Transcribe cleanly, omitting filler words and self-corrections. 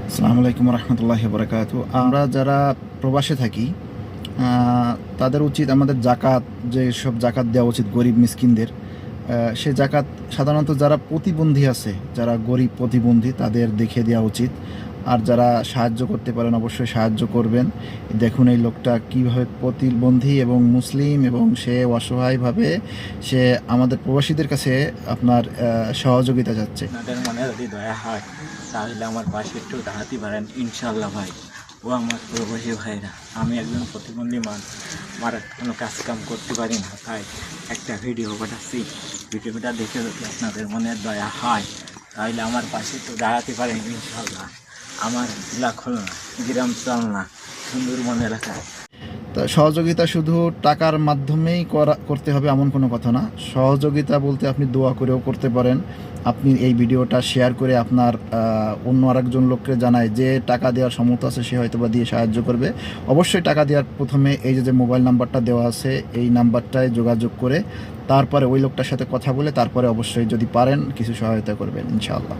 আসসালামু আলাইকুম রহমতুল্লাহি বারাকাতু। আমরা যারা প্রবাসে থাকি তাদের উচিত আমাদের জাকাত, যে সব জাকাত দেওয়া উচিত গরিব মিসকিনদের। সে জাকাত সাধারণত যারা প্রতিবন্ধী আছে, যারা গরিব প্রতিবন্ধী, তাদের দেখে দেওয়া উচিত। আর যারা সাহায্য করতে পারেন অবশ্যই সাহায্য করবেন। দেখুন এই লোকটা কীভাবে প্রতিবন্ধী এবং মুসলিম, এবং সে অসহায়ভাবে সে আমাদের প্রবাসীদের কাছে আপনার সহযোগিতা চাচ্ছে। আপনাদের মনে যদি দয়া হয় তাহলে আমার পাশে একটু দাঁড়াতে পারেন ইনশাল্লাহ ভাই। ও আমার প্রবাসী ভাইরা, আমি একজন প্রতিবন্ধী মানুষ, আমার কোনো কাজ কাম করতে পারি না, তাই একটা ভিডিও পাঠাচ্ছি। ভিডিওটা দেখে যদি আপনাদের মনে দয়া হয় তাহলে আমার পাশে একটু দাঁড়াতে পারেন ইনশাল্লাহ। আমার জেলা খুলনা, গ্রাম চালনা, সুন্দরবন এলাকা। তা সহযোগিতা শুধু টাকার মাধ্যমেই করতে হবে এমন কোনো কথা না। সহযোগিতা বলতে আপনি দোয়া করেও করতে পারেন। আপনি এই ভিডিওটা শেয়ার করে আপনার অন্য আরেকজন লোককে জানায় যে টাকা দেওয়ার সমর্থ আছে, সে হয়তো বা দিয়ে সাহায্য করবে। অবশ্যই টাকা দেওয়ার প্রথমে এই যে মোবাইল নাম্বারটা দেওয়া আছে, এই নাম্বারটায় যোগাযোগ করে তারপরে ওই লোকটার সাথে কথা বলে তারপরে অবশ্যই যদি পারেন কিছু সহায়তা করবেন ইনশাআল্লাহ।